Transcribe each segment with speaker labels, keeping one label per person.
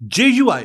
Speaker 1: JUI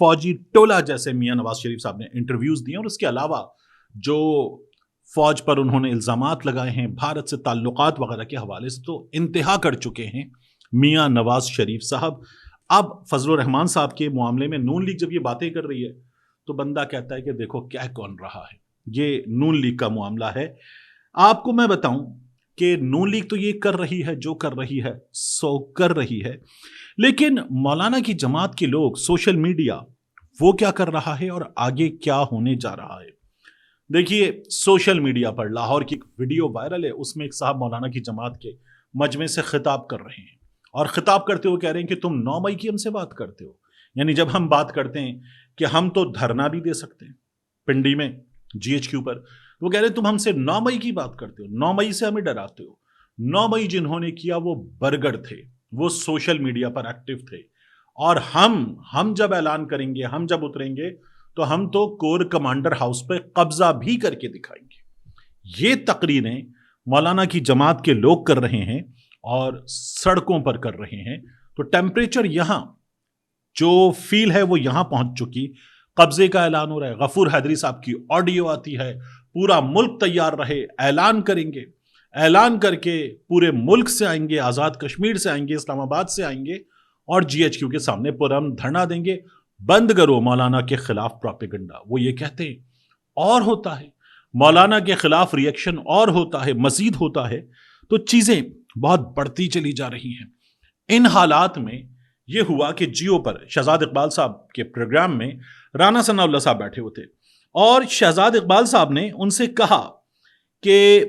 Speaker 1: فوجی ٹولہ جیسے میاں نواز شریف صاحب نے انٹرویوز دیے، اور اس کے علاوہ جو فوج پر انہوں نے الزامات لگائے ہیں بھارت سے تعلقات وغیرہ کے حوالے سے، تو انتہا کر چکے ہیں میاں نواز شریف صاحب۔ اب فضل الرحمان صاحب کے معاملے میں نون لیگ جب یہ باتیں کر رہی ہے تو بندہ کہتا ہے کہ دیکھو کیا کون رہا ہے، یہ نون لیگ کا معاملہ ہے۔ آپ کو میں بتاؤں کہ نون لیگ تو یہ کر رہی ہے، جو کر رہی ہے سو کر رہی ہے، لیکن مولانا کی جماعت کے لوگ، سوشل میڈیا، وہ کیا کر رہا ہے اور آگے کیا ہونے جا رہا ہے۔ دیکھیے سوشل میڈیا پر لاہور کی ایک ویڈیو وائرل ہے، اس میں ایک صاحب مولانا کی جماعت کے مجمع سے خطاب کر رہے ہیں، اور خطاب کرتے ہوئے کہہ رہے ہیں کہ تم 9 مئی کی ہم سے بات کرتے ہو۔ یعنی جب ہم بات کرتے ہیں کہ ہم تو دھرنا بھی دے سکتے ہیں پنڈی میں GHQ پر، وہ کہہ رہے ہیں تم ہم سے 9 مئی کی بات کرتے ہو، 9 مئی سے ہمیں ڈراتے ہو۔ 9 مئی جنہوں نے کیا وہ برگر تھے، وہ سوشل میڈیا پر ایکٹیو تھے، اور ہم جب اعلان کریں گے، ہم جب اتریں گے تو ہم تو کور کمانڈر ہاؤس پہ قبضہ بھی کر کے دکھائیں گے۔ یہ تقریریں مولانا کی جماعت کے لوگ کر رہے ہیں اور سڑکوں پر کر رہے ہیں، تو ٹیمپریچر یہاں جو فیل ہے وہ یہاں پہنچ چکی۔ قبضے کا اعلان ہو رہا ہے، غفور حیدری صاحب کی آڈیو آتی ہے، پورا ملک تیار رہے، اعلان کریں گے، اعلان کر کے پورے ملک سے آئیں گے، آزاد کشمیر سے آئیں گے، اسلام آباد سے آئیں گے، اور GHQ کے سامنے پرامن دھرنا دیں گے، بند کرو مولانا کے خلاف پروپیگنڈا۔ وہ یہ کہتے ہیں، اور ہوتا ہے مولانا کے خلاف ریئیکشن، اور ہوتا ہے، مزید ہوتا ہے، تو چیزیں بہت بڑھتی چلی جا رہی ہیں۔ ان حالات میں یہ ہوا کہ جیو پر شہزاد اقبال صاحب کے پروگرام میں رانا ثناء اللہ صاحب بیٹھے ہوتے، اور شہزاد اقبال صاحب نے ان سے کہا کہ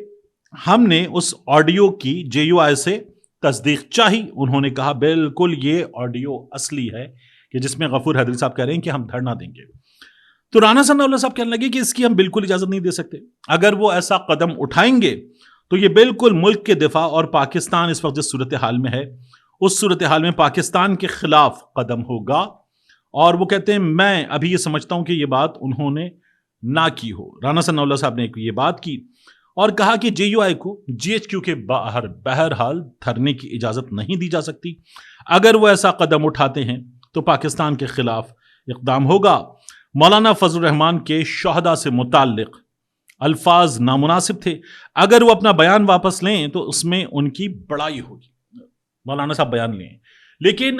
Speaker 1: ہم نے اس آڈیو کی JUI سے تصدیق چاہی۔ انہوں نے کہا بالکل یہ آڈیو اصلی ہے، کہ جس میں غفور حیدری صاحب کہہ رہے ہیں کہ ہم دھرنا دیں گے۔ تو رانا ثناء اللہ صاحب کہنے لگے کہ اس کی ہم بالکل اجازت نہیں دے سکتے، اگر وہ ایسا قدم اٹھائیں گے تو یہ بالکل ملک کے دفاع، اور پاکستان اس وقت جس صورتحال میں ہے اس صورتحال میں پاکستان کے خلاف قدم ہوگا۔ اور وہ کہتے ہیں میں ابھی یہ سمجھتا ہوں کہ یہ بات انہوں نے نہ کی ہو۔ رانا ثناء اللہ صاحب نے یہ بات کی اور کہا کہ JUI کو GHQ کے باہر بہرحال دھرنے کی اجازت نہیں دی جا سکتی، اگر وہ ایسا قدم اٹھاتے ہیں تو پاکستان کے خلاف اقدام ہوگا۔ مولانا فضل الرحمان کے شہداء سے متعلق الفاظ نامناسب تھے، اگر وہ اپنا بیان واپس لیں تو اس میں ان کی بڑائی ہوگی۔ مولانا صاحب بیان لیں، لیکن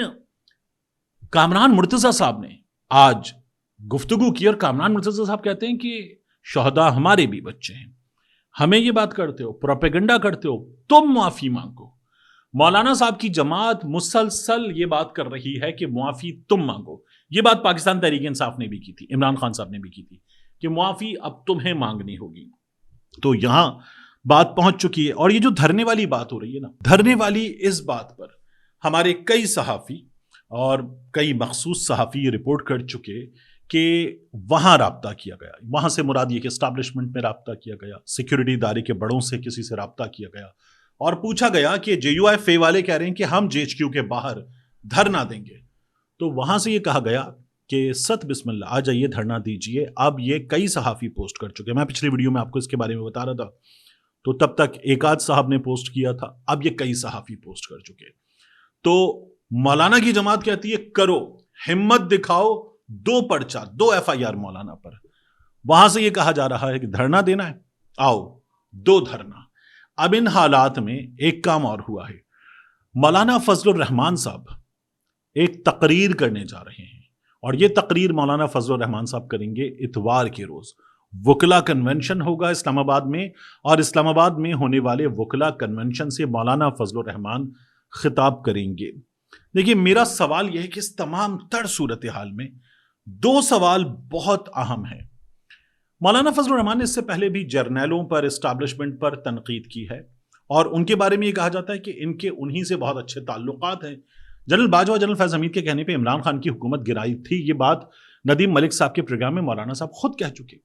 Speaker 1: کامران مرتضیٰ صاحب نے آج گفتگو کی، اور کامران مرتضیٰ صاحب کہتے ہیں کہ شہداء ہمارے بھی بچے ہیں، ہمیں یہ بات کرتے ہو، پروپیگنڈا کرتے ہو، تم معافی مانگو۔ مولانا صاحب کی جماعت مسلسل یہ بات کر رہی ہے کہ معافی تم مانگو۔ یہ بات پاکستان تحریک انصاف نے بھی کی تھی، عمران خان صاحب نے بھی کی تھی کہ معافی اب تمہیں مانگنی ہوگی۔ تو یہاں بات پہنچ چکی ہے، اور یہ جو دھرنے والی بات ہو رہی ہے نا، دھرنے والی اس بات پر ہمارے کئی صحافی اور کئی مخصوص صحافی یہ رپورٹ کر چکے کہ وہاں رابطہ کیا گیا، وہاں سے مراد یہ کہ اسٹیبلشمنٹ میں رابطہ کیا گیا، سیکیورٹی ادارے کے بڑوں سے کسی سے رابطہ کیا گیا، اور پوچھا گیا کہ JUI فے والے کہہ رہے ہیں کہ ہم GHQ کے باہر دھرنا دیں گے، تو وہاں سے یہ کہا گیا کہ ست بسم اللہ آ جائیے دھرنا دیجئے۔ اب یہ کئی صحافی پوسٹ کر چکے، میں پچھلی ویڈیو میں آپ کو اس کے بارے میں بتا رہا تھا، تو تب تک ایک آدھ صاحب نے پوسٹ کیا تھا، اب یہ کئی صحافی پوسٹ کر چکے۔ تو مولانا کی جماعت کہتی ہے کرو، ہمت دکھاؤ، 2 پرچہ 2 FIR مولانا پر۔ وہاں سے یہ کہا جا رہا ہے کہ دھرنا دینا ہے، آؤ 2 دھرنا۔ اب ان حالات میں ایک کام اور ہوا ہے، مولانا فضل الرحمان صاحب ایک تقریر کرنے جا رہے ہیں، اور یہ تقریر مولانا فضل الرحمان صاحب کریں گے اتوار کے روز۔ وکلا کنونشن ہوگا اسلام آباد میں، اور اسلام آباد میں ہونے والے وکلا کنونشن سے مولانا فضل الرحمان خطاب کریں گے۔ دیکھیے میرا سوال یہ ہے کہ اس تمام تر صورتحال میں 2 سوال بہت اہم ہیں۔ مولانا فضل الرحمان نے اس سے پہلے بھی جرنیلوں پر، اسٹیبلشمنٹ پر تنقید کی ہے، اور ان کے بارے میں یہ کہا جاتا ہے کہ ان کے انہی سے بہت اچھے تعلقات ہیں۔ جنرل باجوہ جنرل فیض حمید کے کہنے پہ عمران خان کی حکومت گرائی تھی، یہ بات ندیم ملک صاحب کے پروگرام میں مولانا صاحب خود کہہ چکے۔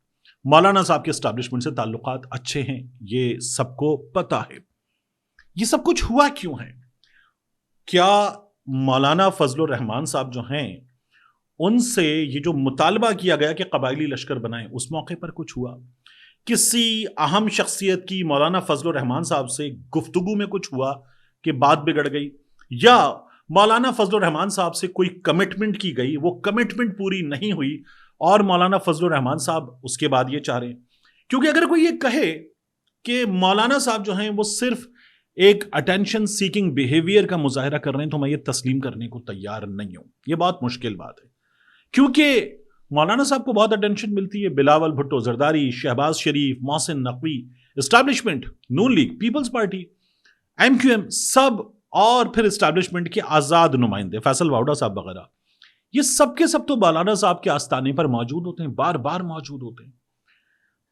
Speaker 1: مولانا صاحب کے اسٹیبلشمنٹ سے تعلقات اچھے ہیں، یہ سب کو پتا ہے۔ یہ سب کچھ ہوا کیوں ہے؟ کیا مولانا فضل الرحمان صاحب جو ہیں ان سے یہ جو مطالبہ کیا گیا کہ قبائلی لشکر بنائیں، اس موقع پر کچھ ہوا؟ کسی اہم شخصیت کی مولانا فضل الرحمان صاحب سے گفتگو میں کچھ ہوا کہ بات بگڑ گئی، یا مولانا فضل الرحمان صاحب سے کوئی کمٹمنٹ کی گئی, وہ کمٹمنٹ پوری نہیں ہوئی, اور مولانا فضل الرحمان صاحب اس کے بعد یہ چاہ رہے ہیں. کیونکہ اگر کوئی یہ کہے کہ مولانا صاحب جو ہیں وہ صرف ایک اٹینشن سیکنگ بیہیویئر کا مظاہرہ کر رہے ہیں, تو میں یہ تسلیم کرنے کو تیار نہیں ہوں. یہ بہت مشکل بات ہے, کیونکہ مولانا صاحب کو بہت اٹینشن ملتی ہے. بلاول بھٹو زرداری, شہباز شریف, محسن نقوی, اسٹیبلشمنٹ, نون لیگ, پیپلز پارٹی, ایم کیو ایم, سب, اور پھر اسٹیبلشمنٹ کے آزاد نمائندے فیصل واؤڈا صاحب وغیرہ, یہ سب کے سب تو مولانا صاحب کے آستانے پر موجود ہوتے ہیں, بار بار موجود ہوتے ہیں.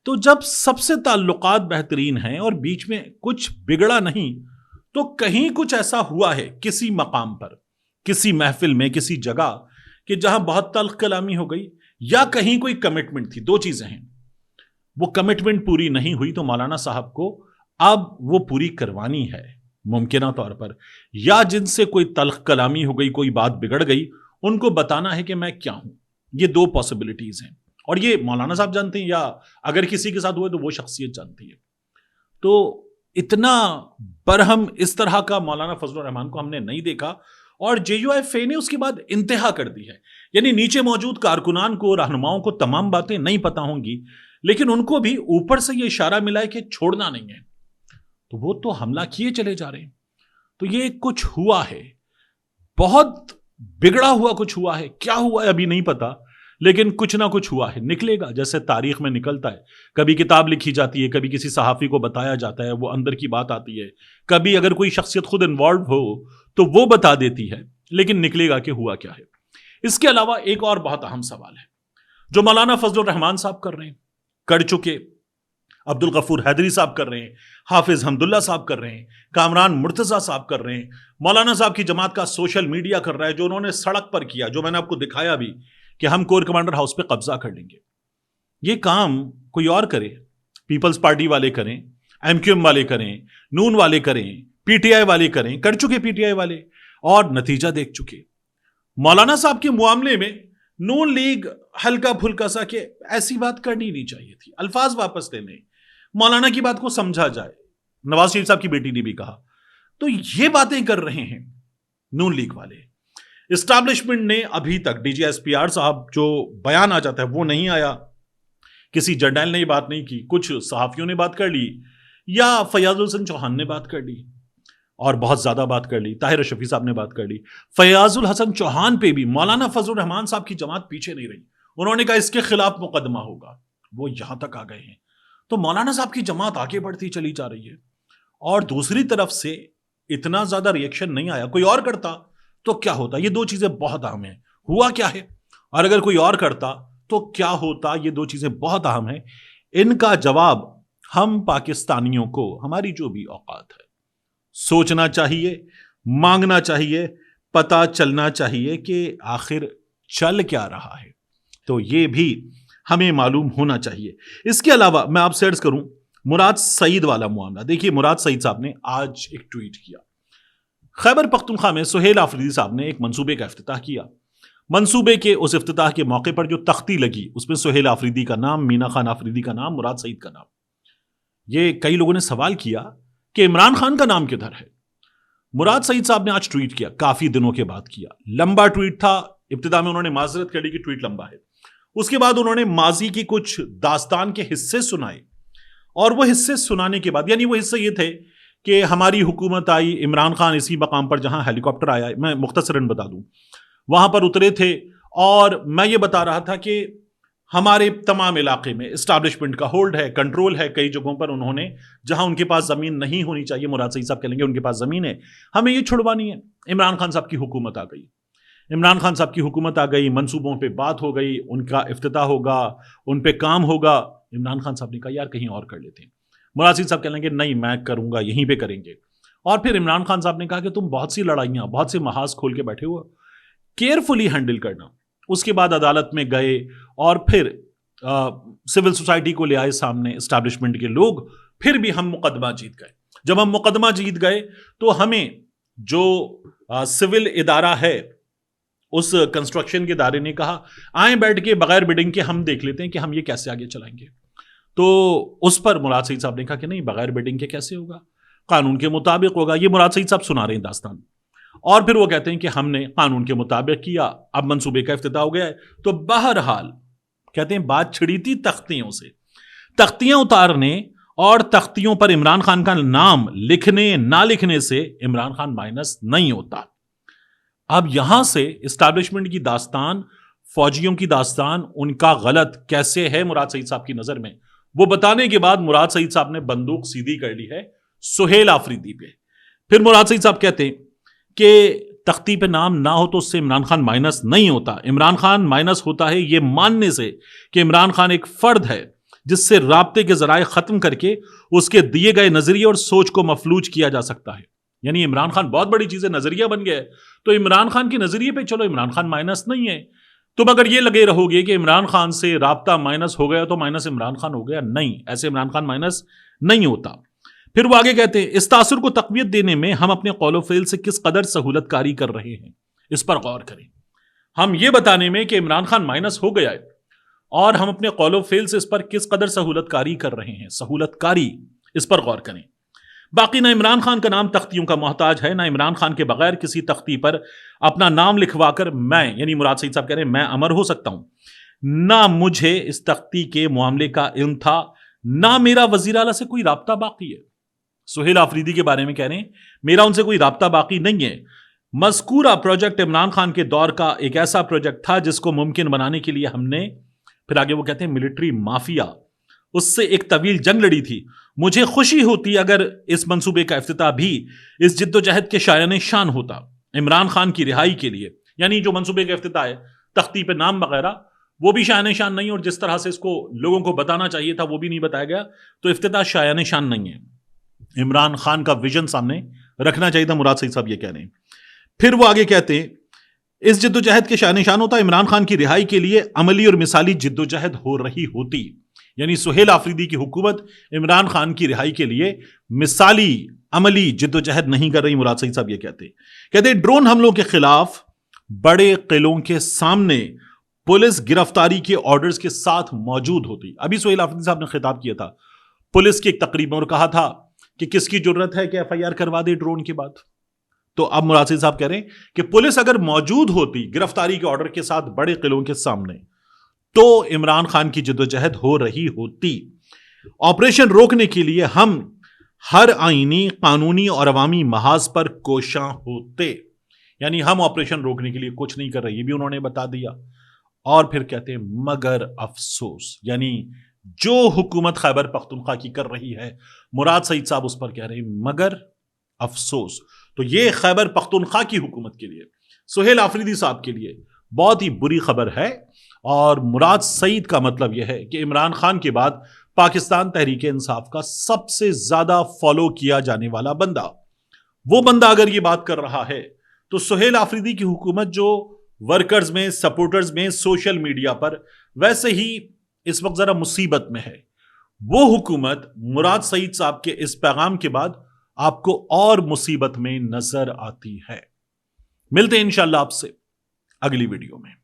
Speaker 1: تو جب سب سے تعلقات بہترین ہیں اور بیچ میں کچھ بگڑا نہیں, تو کہیں کچھ ایسا ہوا ہے کسی مقام پر, کسی محفل میں, کسی جگہ, کہ جہاں بہت تلخ کلامی ہو گئی, یا کہیں کوئی کمٹمنٹ تھی. دو چیزیں ہیں, وہ کمٹمنٹ پوری نہیں ہوئی تو مولانا صاحب کو اب وہ پوری کروانی ہے ممکنہ طور پر, یا جن سے کوئی تلخ کلامی ہو گئی, کوئی بات بگڑ گئی, ان کو بتانا ہے کہ میں کیا ہوں. یہ دو پاسبلٹیز ہیں, اور یہ مولانا صاحب جانتے ہیں, یا اگر کسی کے ساتھ ہوئے تو وہ شخصیت جانتی ہے. تو اتنا برہم اس طرح کا مولانا فضل الرحمان کو ہم نے نہیں دیکھا, اور جے یو ایف اے نے اس کے بعد انتہا کر دی ہے. یعنی نیچے موجود کارکنان کو, رہنماؤں کو تمام باتیں نہیں پتا ہوں گی, لیکن ان کو بھی اوپر سے یہ اشارہ ملا ہے کہ چھوڑنا نہیں ہے, تو وہ تو حملہ کیے چلے جا رہے ہیں. تو یہ کچھ ہوا ہے, بہت بگڑا ہوا کچھ ہوا ہے. کیا ہوا ہے ابھی نہیں پتا, لیکن کچھ نہ کچھ ہوا ہے, نکلے گا. جیسے تاریخ میں نکلتا ہے, کبھی کتاب لکھی جاتی ہے, کبھی کسی صحافی کو بتایا جاتا ہے, وہ اندر کی بات آتی ہے, کبھی اگر کوئی شخصیت خود انوالو ہو تو وہ بتا دیتی ہے, لیکن نکلے گا کہ ہوا کیا ہے. اس کے علاوہ ایک اور بہت اہم سوال ہے جو مولانا فضل الرحمان صاحب کر رہے ہیں, کر چکے, عبد الغفور حیدری صاحب کر رہے ہیں, حافظ حمداللہ صاحب کر رہے ہیں, کامران مرتضیٰ صاحب کر رہے ہیں, مولانا صاحب کی جماعت کا سوشل میڈیا کر رہا ہے, جو انہوں نے سڑک پر کیا, جو میں نے آپ کو دکھایا بھی کہ ہم کور کمانڈر ہاؤس پہ قبضہ کر لیں گے. یہ کام کوئی اور کرے, پیپلز پارٹی والے کریں, ایم کیو ایم والے کریں, نون والے کریں, پی ٹی آئی والے کریں, کر چکے پی ٹی آئی والے, اور نتیجہ دیکھ چکے. مولانا صاحب کے معاملے میں نون لیگ ہلکا پھلکا سا کہ ایسی بات کرنی نہیں چاہیے تھی, الفاظ واپس لینے, مولانا کی بات کو سمجھا جائے, نواز شریف صاحب کی بیٹی نے بھی کہا, تو یہ باتیں کر رہے ہیں نون لیگ والے. اسٹیبلشمنٹ نے ابھی تک, D G S P R صاحب جو بیان آ جاتا ہے وہ نہیں آیا, کسی جرنیل نے یہ بات نہیں کی, کچھ صحافیوں نے بات کر لی, یا فیاض الحسن چوہان نے بات کر لی, اور بہت زیادہ بات کر لی, طاہر شفیع صاحب نے بات کر لی. فیاض الحسن چوہان پہ بھی مولانا فضل الرحمان صاحب کی جماعت پیچھے نہیں رہی, انہوں نے کہا اس کے خلاف مقدمہ ہوگا, وہ یہاں تک آ گئے ہیں. تو مولانا صاحب کی جماعت آگے بڑھتی چلی جا رہی ہے, اور دوسری طرف سے اتنا زیادہ ریئیکشن نہیں آیا. کوئی اور کرتا تو کیا ہوتا, یہ دو چیزیں بہت اہم ہیں. ہوا کیا ہے, اور اگر کوئی اور کرتا تو کیا ہوتا, یہ دو چیزیں بہت اہم ہیں. ان کا جواب ہم پاکستانیوں کو, ہماری جو بھی اوقات ہے, سوچنا چاہیے, مانگنا چاہیے, پتا چلنا چاہیے کہ آخر چل کیا رہا ہے. تو یہ بھی ہمیں معلوم ہونا چاہیے. اس کے علاوہ میں آپ سے عرض کروں, مراد سعید والا معاملہ. دیکھیے, مراد سعید صاحب نے آج ایک ٹویٹ کیا. خیبر پختونخوا میں سہیل آفریدی صاحب نے ایک منصوبے کا افتتاح کیا. منصوبے کے اس افتتاح کے موقع پر جو تختی لگی, اس میں سہیل آفریدی کا نام, مینا خان آفریدی کا نام, مراد سعید کا نام. یہ کئی لوگوں نے سوال کیا کہ عمران خان کا نام کدھر ہے. مراد سعید صاحب نے آج ٹویٹ کیا, کافی دنوں کے بعد کیا. لمبا ٹویٹ تھا, ابتدا میں انہوں نے معذرت کر لی کہ ٹویٹ لمبا ہے. اس کے بعد انہوں نے ماضی کی کچھ داستان کے حصے سنائے, اور وہ حصے سنانے کے بعد, یعنی وہ حصے یہ تھے کہ ہماری حکومت آئی, عمران خان اسی مقام پر جہاں ہیلی کاپٹر آیا, میں مختصراً بتا دوں, وہاں پر اترے تھے, اور میں یہ بتا رہا تھا کہ ہمارے تمام علاقے میں اسٹیبلشمنٹ کا ہولڈ ہے, کنٹرول ہے. کئی جگہوں پر انہوں نے, جہاں ان کے پاس زمین نہیں ہونی چاہیے, مراد سعید صاحب کہیں گے ان کے پاس زمین ہے, ہمیں یہ چھڑوانی ہے. عمران خان صاحب کی حکومت آ گئی, عمران خان صاحب کی حکومت آ گئی, منصوبوں پہ بات ہو گئی, ان کا افتتاح ہوگا, ان پہ کام ہوگا. عمران خان صاحب نے کہا یار کہیں اور کر لیتے ہیں. مراد سعید صاحب کہیں گے نہیں میں کروں گا, یہیں پہ کریں گے. اور پھر عمران خان صاحب نے کہا کہ تم بہت سی لڑائیاں, بہت سے محاذ کھول کے بیٹھے ہو, کیئرفلی ہینڈل کرنا. اس کے بعد عدالت میں گئے, اور پھر سول سوسائٹی کو لے آئے سامنے, اسٹیبلشمنٹ کے لوگ, پھر بھی ہم مقدمہ جیت گئے. جب ہم مقدمہ جیت گئے تو ہمیں جو سول ادارہ ہے, اس کنسٹرکشن کے ادارے نے کہا آئیں بیٹھ کے بغیر بڈنگ کے ہم دیکھ لیتے ہیں کہ ہم یہ کیسے آگے چلائیں گے. تو اس پر مراد سعید صاحب نے کہا کہ نہیں, بغیر بڈنگ کے کیسے ہوگا, قانون کے مطابق ہوگا. یہ مراد سعید صاحب سنا رہے ہیں داستان. اور پھر وہ کہتے ہیں کہ ہم نے قانون کے مطابق کیا، اب منصوبے کا افتتاح ہو گیا ہے۔ تو بہرحال کہتے ہیں بات چھڑی تھی تختیوں سے، تختیاں اتارنے اور تختیوں پر عمران خان کا نام لکھنے نہ لکھنے سے عمران خان مائنس نہیں ہوتا۔ اب یہاں سے اسٹیبلشمنٹ کی داستان، فوجیوں کی داستان، ان کا غلط کیسے ہے مراد سعید صاحب کی نظر میں، وہ بتانے کے بعد مراد سعید صاحب نے بندوق سیدھی کر لی ہے سہیل آفریدی پہ۔ پھر مراد سعید صاحب کہتے ہیں کہ تختی پہ نام نہ ہو تو اس سے عمران خان مائنس نہیں ہوتا، عمران خان مائنس ہوتا ہے یہ ماننے سے کہ عمران خان ایک فرد ہے جس سے رابطے کے ذرائع ختم کر کے اس کے دیے گئے نظریے اور سوچ کو مفلوج کیا جا سکتا ہے۔ یعنی عمران خان بہت بڑی چیز ہے، نظریہ بن گیا ہے، تو عمران خان کے نظریے پہ چلو عمران خان مائنس نہیں ہے۔ تم اگر یہ لگے رہو گے کہ عمران خان سے رابطہ مائنس ہو گیا تو مائنس عمران خان ہو گیا، نہیں، ایسے عمران خان مائنس نہیں ہوتا۔ پھر وہ آگے کہتے ہیں اس تاثر کو تقویت دینے میں ہم اپنے قول و فعل سے کس قدر سہولت کاری کر رہے ہیں، اس پر غور کریں۔ ہم یہ بتانے میں کہ عمران خان مائنس ہو گیا ہے اور ہم اپنے قول و فعل سے اس پر کس قدر سہولت کاری کر رہے ہیں، سہولت کاری، اس پر غور کریں۔ باقی نہ عمران خان کا نام تختیوں کا محتاج ہے، نہ عمران خان کے بغیر کسی تختی پر اپنا نام لکھوا کر میں، یعنی مراد سعید صاحب کہہ رہے ہیں، میں امر ہو سکتا ہوں، نہ مجھے اس تختی کے معاملے کا علم تھا، نہ میرا وزیر اعلیٰ سے کوئی رابطہ باقی ہے۔ سہیل آفریدی کے بارے میں کہہ رہے ہیں میرا ان سے کوئی رابطہ باقی نہیں ہے۔ مذکورہ پروجیکٹ عمران خان کے دور کا ایک ایسا پروجیکٹ تھا جس کو ممکن بنانے کے لیے ہم نے، پھر آگے وہ کہتے ہیں ملٹری مافیا، اس سے ایک طویل جنگ لڑی تھی۔ مجھے خوشی ہوتی اگر اس منصوبے کا افتتاح بھی اس جد و جہد کے شایان شان ہوتا عمران خان کی رہائی کے لیے، یعنی جو منصوبے کا افتتاح ہے تختی پہ نام وغیرہ وہ بھی شایان شان نہیں، اور جس طرح سے اس کو لوگوں کو بتانا چاہیے تھا وہ بھی نہیں بتایا گیا، تو افتتاح شایان شان نہیں ہے۔ عمران خان کا ویژن سامنے رکھنا چاہیے تھا، مراد سعید صاحب یہ کہہ رہے ہیں۔ پھر وہ آگے کہتے ہیں اس جد و جہد کے شایان شان ہوتا عمران خان کی رہائی کے لیے عملی اور مثالی جد و جہد ہو رہی ہوتی، یعنی سہیل آفریدی کی حکومت عمران خان کی رہائی کے لیے مثالی عملی جد و جہد نہیں کر رہی، مراد سعید صاحب یہ کہتے ہیں ڈرون حملوں کے خلاف بڑے قلعوں کے سامنے پولیس گرفتاری کے آرڈرز کے ساتھ موجود ہوتی۔ ابھی سہیل آفریدی صاحب نے خطاب کیا تھا پولیس کی ایک تقریب میں اور کہا تھا کہ کس کی جرت ہے کہ ایف آئی آر کروا دے ڈرون کے بعد، تو اب مراد سعید صاحب کہہ رہے ہیں کہ پولیس اگر موجود ہوتی گرفتاری کے آرڈر کے ساتھ بڑے قلعوں کے سامنے تو عمران خان کی جدوجہد ہو رہی ہوتی۔ آپریشن روکنے کے لیے ہم ہر آئینی، قانونی اور عوامی محاذ پر کوشاں ہوتے، یعنی ہم آپریشن روکنے کے لیے کچھ نہیں کر رہے، یہ بھی انہوں نے بتا دیا۔ اور پھر کہتے ہیں مگر افسوس، یعنی جو حکومت خیبر پختونخوا کی کر رہی ہے مراد سعید صاحب اس پر کہہ رہے ہیں مگر افسوس، تو یہ خیبر پختونخوا کی حکومت کے لیے، سہیل آفریدی صاحب کے لیے بہت ہی بری خبر ہے۔ اور مراد سعید کا مطلب یہ ہے کہ عمران خان کے بعد پاکستان تحریک انصاف کا سب سے زیادہ فالو کیا جانے والا بندہ، وہ بندہ اگر یہ بات کر رہا ہے تو سہیل آفریدی کی حکومت جو ورکرز میں، سپورٹرز میں، سوشل میڈیا پر ویسے ہی اس وقت ذرا مصیبت میں ہے، وہ حکومت مراد سعید صاحب کے اس پیغام کے بعد آپ کو اور مصیبت میں نظر آتی ہے۔ ملتے ہیں انشاءاللہ آپ سے اگلی ویڈیو میں۔